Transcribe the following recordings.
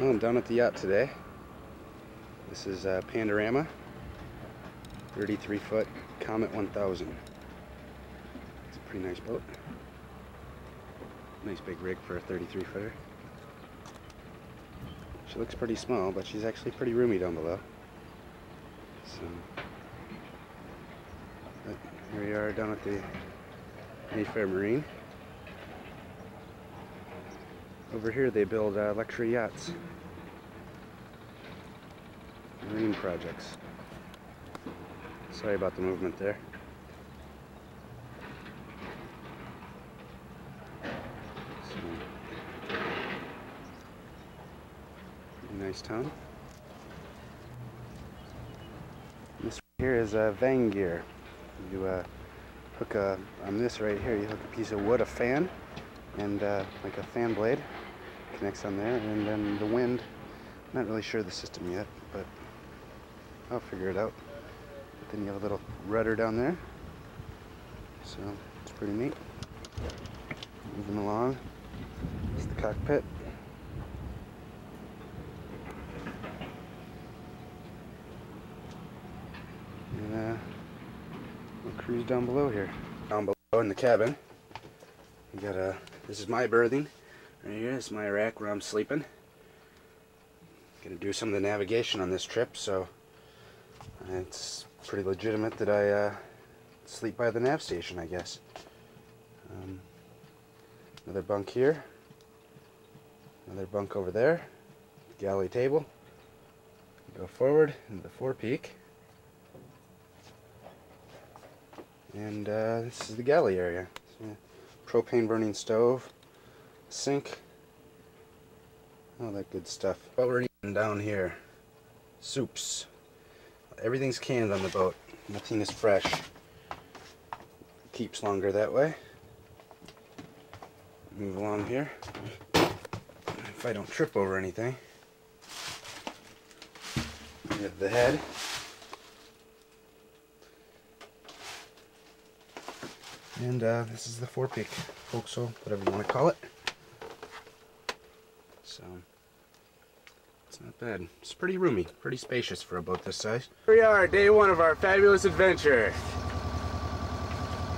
Well, I'm down at the yacht today. This is Panorama, 33-foot Commet 1000. It's a pretty nice boat. Nice big rig for a 33-footer. She looks pretty small, but she's actually pretty roomy down below. So, but here we are down at the Mayfair Marine. Over here they build luxury yachts. Marine projects. Sorry about the movement there. So, nice town. This right here is Vang gear. You hook on this right here, you hook a piece of wood, a fan, and like a fan blade connects on there, and then the wind, I'm not really sure of the system yet, but I'll figure it out. But then you have a little rudder down there, so it's pretty neat. Moving along, it's the cockpit. And we'll cruise down below here. Down below in the cabin, we got this is my berthing. Right here is my rack where I'm sleeping. Gonna do some of the navigation on this trip, so it's pretty legitimate that I sleep by the nav station, I guess. Another bunk here. Another bunk over there. Galley table. Go forward into the forepeak. And this is the galley area. So, propane burning stove, sink, all that good stuff. While we're eating down here, soups. Everything's canned on the boat. Nothing is fresh. Keeps longer that way. Move along here. If I don't trip over anything. We have the head. And this is the forepeak, forecastle, whatever you want to call it. So, it's not bad. It's pretty roomy, pretty spacious for a boat this size. Here we are, day one of our fabulous adventure.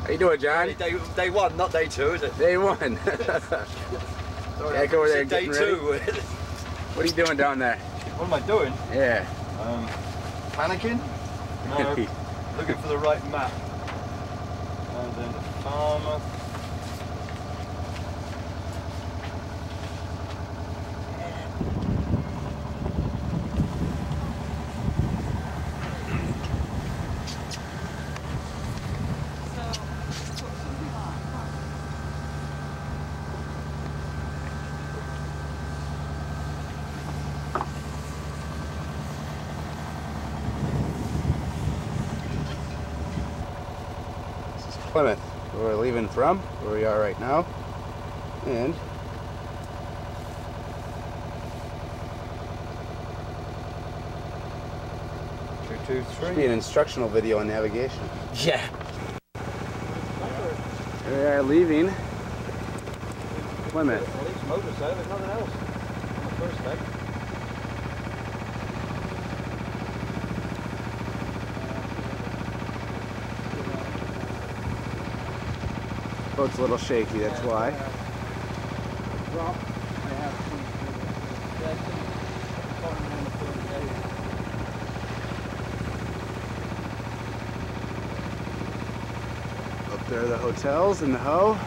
How you doing, John? Day one, not day two, is it? Day one. Sorry, go over there and day get two. What are you doing down there? What am I doing? Yeah. Panicking? No. Looking for the right map. And then the farmer. Plymouth, where we're leaving from, where we are right now, and should be an instructional video on navigation. Yeah. We are leaving Plymouth. Well, these motors there, there's nothing else on the first day. Boat's a little shaky, that's why. Up there are the hotels in the Hoe.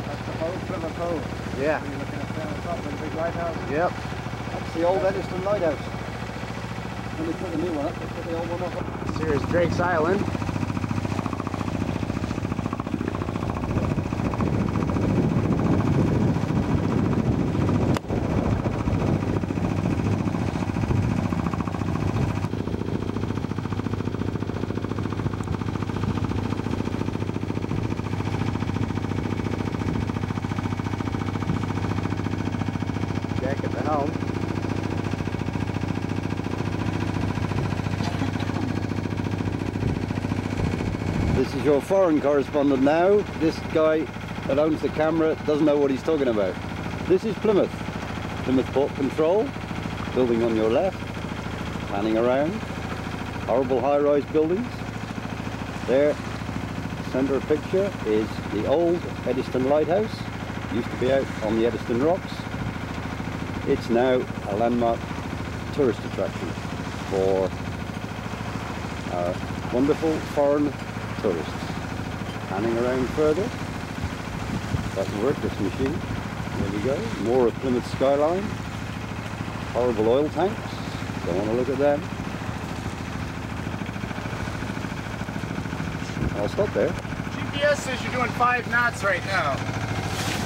That's the Hoe, Plymouth Hoe. Yeah. You're looking at down the top of the big lighthouse. Yep. That's the old Edison lighthouse. When they put the new one up, they put the old one up. Here's Drake's Island. Jack at the helm. This is your foreign correspondent now. This guy that owns the camera doesn't know what he's talking about. This is Plymouth. Plymouth Port Control, building on your left, panning around. Horrible high-rise buildings. There, centre picture is the old Eddystone Lighthouse. Used to be out on the Eddystone Rocks. It's now a landmark tourist attraction for our wonderful foreign tourists. Panning around further. Doesn't work, this machine. There we go. More of Plymouth skyline. Horrible oil tanks. Don't want to look at them. I'll stop there. GPS says you're doing 5 knots right now.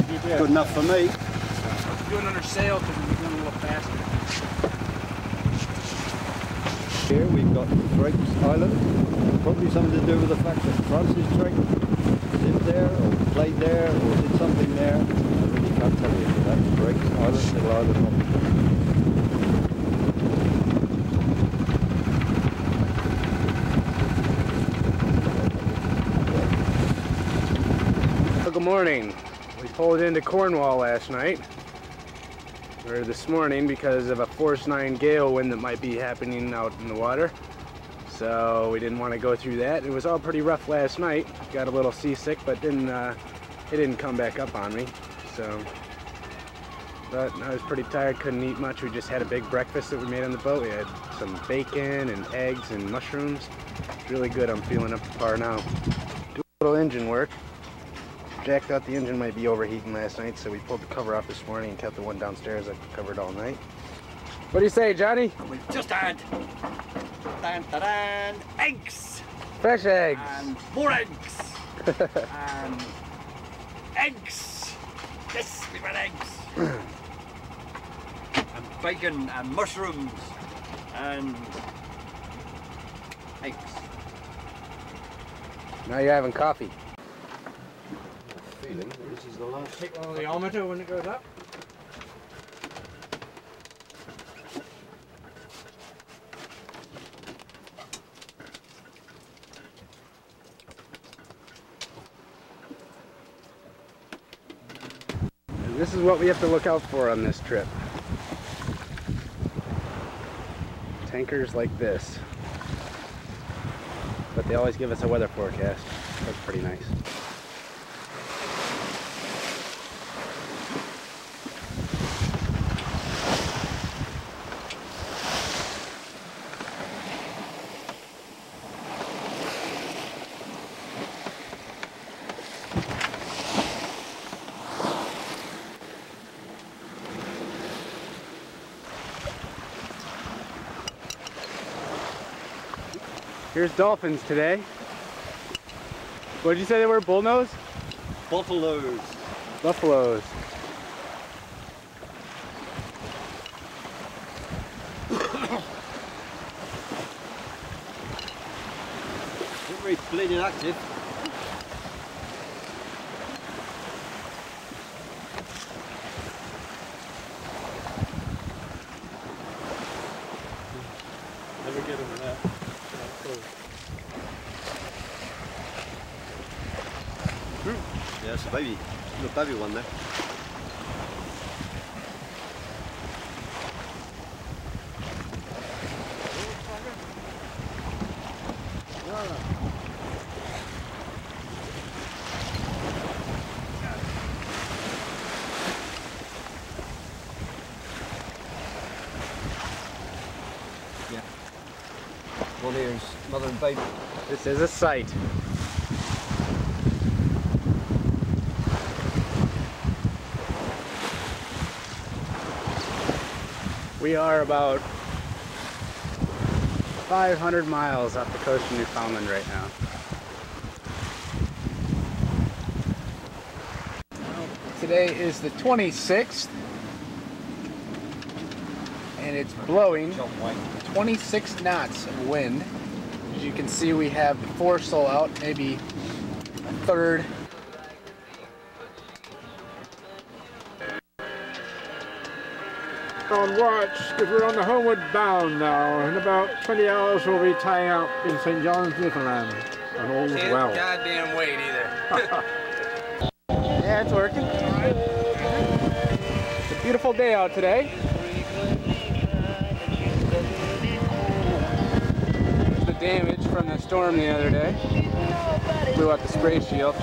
GPS. Good enough for me. I'm doing under sail because we're going a little faster. Here we've got Drake's Island. Probably something to do with the fact that Francis Drake lived there or played there or did something there. I really can't tell you, but that's Drake's Island, little island off the coast. Good morning. We pulled into Cornwall last night, or this morning, because of a force 9 gale wind that might be happening out in the water. So we didn't want to go through that. It was all pretty rough last night. Got a little seasick, but it didn't come back up on me. But I was pretty tired, couldn't eat much. We just had a big breakfast that we made on the boat. We had some bacon and eggs and mushrooms. It's really good. I'm feeling up to par now. Do a little engine work. Jack thought the engine might be overheating last night, so we pulled the cover off this morning and kept the one downstairs that covered all night. What do you say, Johnny? We just had eggs. Fresh eggs. And more eggs. And eggs. Yes, we've had eggs. And bacon and mushrooms and eggs. Now you're having coffee. Feeling this is the last. Take one of the almeter when it goes up. This is what we have to look out for on this trip. Tankers like this. But they always give us a weather forecast. That's pretty nice. Here's dolphins today. What did you say they were? Bullnose? Buffaloes. Buffaloes. Not very bleeding active. Never get him in that. Yeah, it's a baby. The baby one there. Yeah. One here is mother and baby. This is a sight. We are about 500 miles off the coast of Newfoundland right now. Well, today is the 26th, and it's blowing 26 knots of wind. As you can see, we have the foresail out, maybe a third. On watch because we're on the homeward bound now. In about 20 hours we'll be tying up in St. John's, Newfoundland. An old Can't well. goddamn wait either. Yeah, it's working. It's a beautiful day out today. There's the damage from the storm the other day. Blew out the spray shield.